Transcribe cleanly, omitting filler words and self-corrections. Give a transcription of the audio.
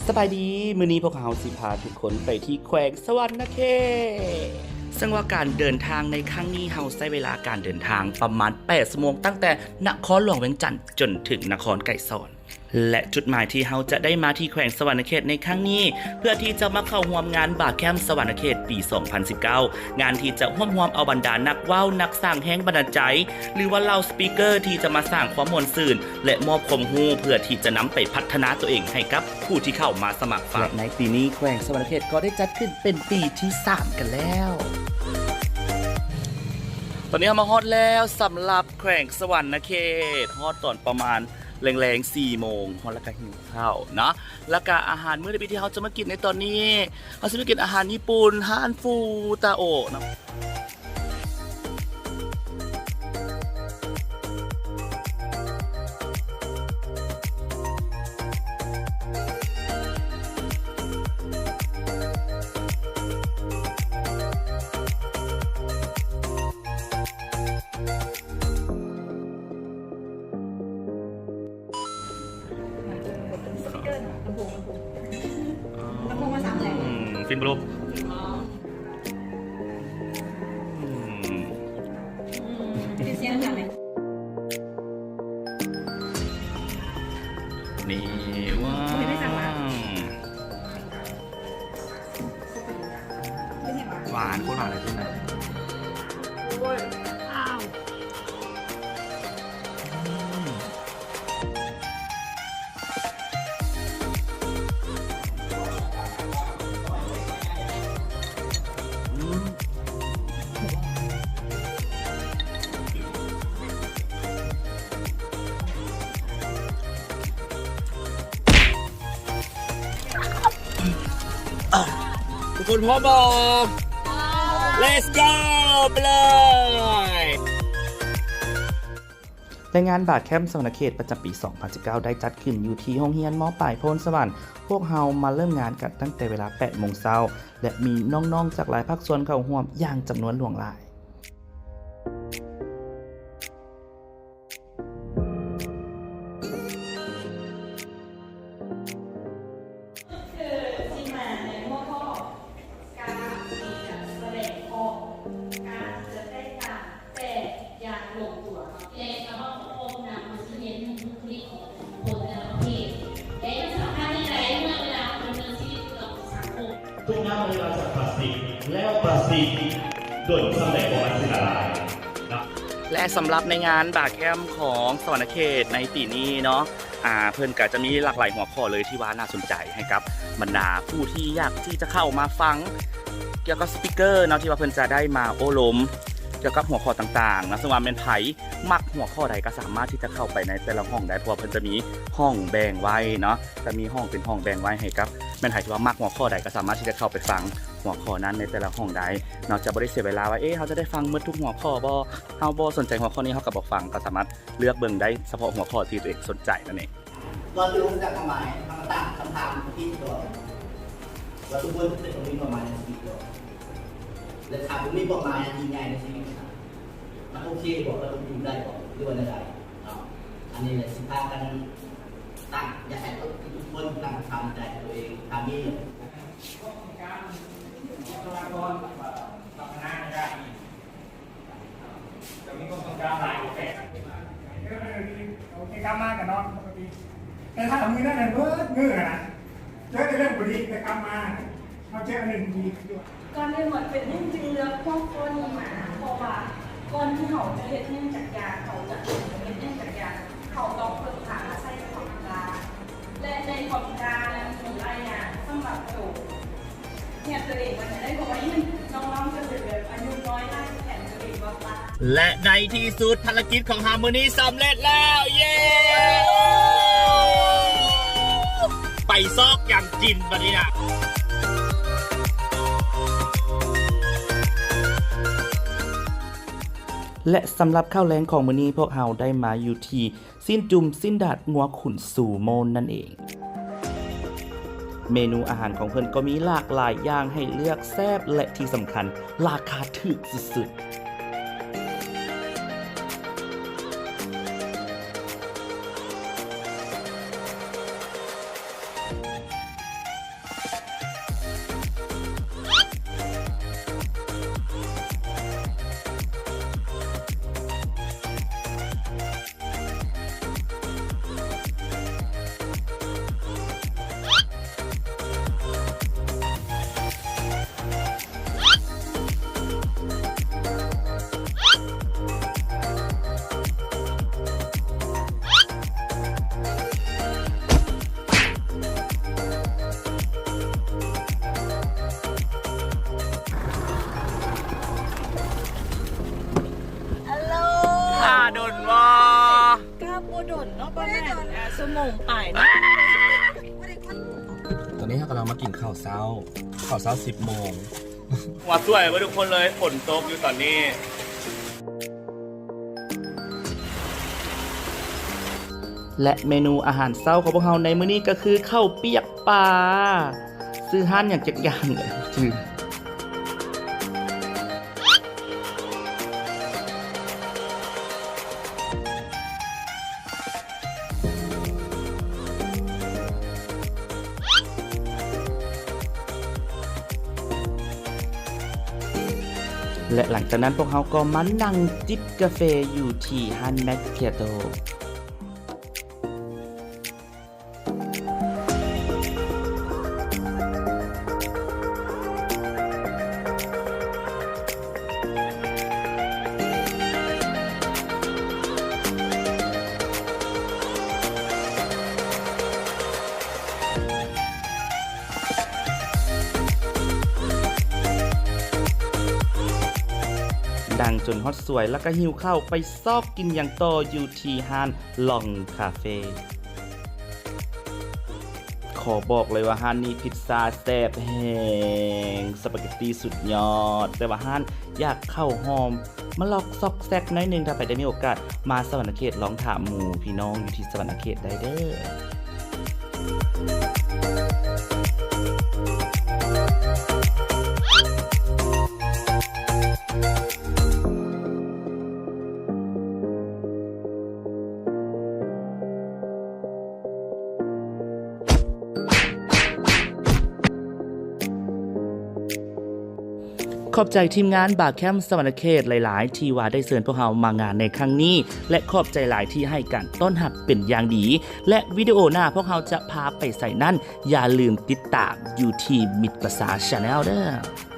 สบายดีมื้อนี้พวกเราสิพาทุกคนไปที่แขวงสวรรณเขตซึ่งว่าการเดินทางในครั้งนี้เราใช้เวลาการเดินทางประมาณ8 ชั่วโมงตั้งแต่นครหลวงเวียงจันทร์จนถึงนครไกรสอนและจุดหมายที่เราจะได้มาที่แขวงสวรรณเขตในครั้งนี้เพื่อที่จะมาเข้าร่วมงานบาร์แคมป์สวรรณเขตปี 2019 งานที่จะร่วมเอาบรรดานักว่าวนักสร้างแห่งบันดาลใจหรือว่าเหล่าสปีกเกอร์ที่จะมาสร้างความมวลซื่นและมอบความรู้เพื่อที่จะนำไปพัฒนาตัวเองให้กับผู้ที่เข้ามาสมัครและในปีนี้แขวงสวรรณเขตก็ได้จัดขึ้นเป็นปีที่ 3 กันแล้ว ตอนนี้เรามาฮอดแล้วสำหรับแขวงสวรรณเขตฮอดตอนประมาณแรงๆ4 โมงฮอดแล้วก็หิวข้าวเนาะแล้วก็อาหารมื้อในปีที่เราจะมากินในตอนนี้เราจะมากินอาหารญี่ปุ่นฮานฟูตาโอะเนาะลำโพงมา3 แหล่ง ฟินบลูติดเสียงแบบไหนนี่ว้าวหวานโคตรหวานเลยที่นั่นทุกคนพร้อมบอก Let's go ไปเลยในงานบาร์แคมป์สวรรณเขตประจำปี 2019 ได้จัดขึ้นอยู่ที่โรงเรียนม.ปลายโพนสวรรค์พวกเฮามาเริ่มงานกันตั้งแต่เวลา 8 โมงเช้าและมีน้องๆจากหลายภาคส่วนเข้าร่วมอย่างจำนวนหลวงหลายทุกน้ำเวลาจากพลาสติกแล้วพลาสติกโดยสำเร็จของมันคือละลายนะ และสำหรับในงานบาร์แคมป์ของสวรรณเขตในปีนี้เนาะเพื่อนก็จะมีหลากหลายหัวข้อเลยที่ว่าน่าสนใจให้กับบรรดาผู้ที่อยากที่จะเข้ามาฟังเกี่ยวกับสปีกเกอร์เนาะที่ว่าเพื่อนจะได้มาโอ้ลมเกี่ยวกับหัวข้อต่างๆนะซึ่งว่าเป็นไผมักหัวข้อใดก็สามารถที่จะเข้าไปในแต่ละห้องได้เพราะเพื่อนจะมีห้องแบ่งไว้เนาะจะมีห้องเป็นห้องแบ่งไว้ให้กับแม่นไผที่ว่ามักหัวข้อใดก็สามารถที่จะเข้าไปฟังหัวข้อนั้นในแต่ละห้องได้นอกจากบ่ได้เสียเวลาว่าเขาจะได้ฟังหมดทุกหัวข้อบ่เฮาบ่สนใจหัวข้อนี้เฮาก็บ่ฟังก็สามารถเลือกเบิ่งได้เฉพาะหัวข้อที่ตัวเองสนใจนั่นเอง เราดูจากความหมายคำตั้งคำถามที่ตัวเราทุกคนเป็นคนมีความหมายในชีวิตตัวและถามว่ามีความหมายยังไงในชีวิตมันโอเคบอกเราอยู่ได้บอกหรือว่าได้อันนี้แหละสิพากันตั้งอยากให้ทุกคนตั้งคำใจตัวเองทำนี่จะมีคนต้องการหลายโอเคโอเคกล้ามากกับน้องปกติแต่ถ้าทำมือได้เบิร์ดเงือกนะเจอในเรื่องบุรีแต่กล้ามาเราเจออันหนึ่งดีด้วย ก่อนเรียนหมดเป็นจริงๆเลือกพวกก้อนหมาเพราะว่าก้อนที่เขาจะเห็ดเนื่องจากยาเขาจะเห็ดเนื่องจากยาเขาต้องเพิ่มขาใส่ของกาและในของกานั้นมีหลายอย่างสำหรับโจเนี่ยตัวเองมันจะได้บอกว่าน้องๆจะเป็นแบบอายุน้อยไล่แขนตัวเองว่า และในที่สุดภารกิจของฮาร์โมนีสำเร็จแล้วเย้ไปซอกอย่างจินบัดนี้นะและสำหรับข้าวแรงของมื้อนี้พวกเราได้มาอยู่ที่สิ้นจุ่มสิ้นดาดงัวขุนสู่โมนนั่นเอง เมนูอาหารของเพิ่นก็มีหลากหลายอย่างให้เลือกแซ่บและที่สำคัญราคาถูกสุดๆ โมงไปเนาะ ตอนนี้เรากำลังมากินข้าวเช้า10 โมงว่าสวยไปทุกคนเลยฝนตกอยู่ตอนนี้และเมนูอาหารเช้าของพวกเราในมื้อนี้ก็คือข้าวเปียกปลาซื้อห้านอย่างจักอย่างเลยจือและหลังจากนั้นพวกเขาก็มานั่งจิบกาแฟอยู่ที่ฮันแมคเคียโตดังจนฮอตสวยแล้วก็หิวข้าวไปซอกกินอย่างต่ออยู่ที่ฮานลองคาเฟ่ขอบอกเลยว่าฮานนี้พิซซ่าแซ่บแห้งสปาเกตตีสุดยอดแต่ว่าฮานอยากเข้าหอมมาลอกซอกแซกน้อยหนึงถ้าไปได้มีโอกาสมาสวรรณเขตลองถามหมู่พี่น้องอยู่ที่สวรรณเขตได้เด้อขอบใจทีมงานบาร์แคมป์สวรรณเขตหลายๆที่ว่าได้เชิญพวกเรามางานในครั้งนี้และขอบใจหลายที่ให้การต้อนรับเป็นอย่างดีและวิดีโอหน้าพวกเราจะพาไปใส่นั่นอย่าลืมติดตามอยู่ที่มิตรภาษา Channel เด้อ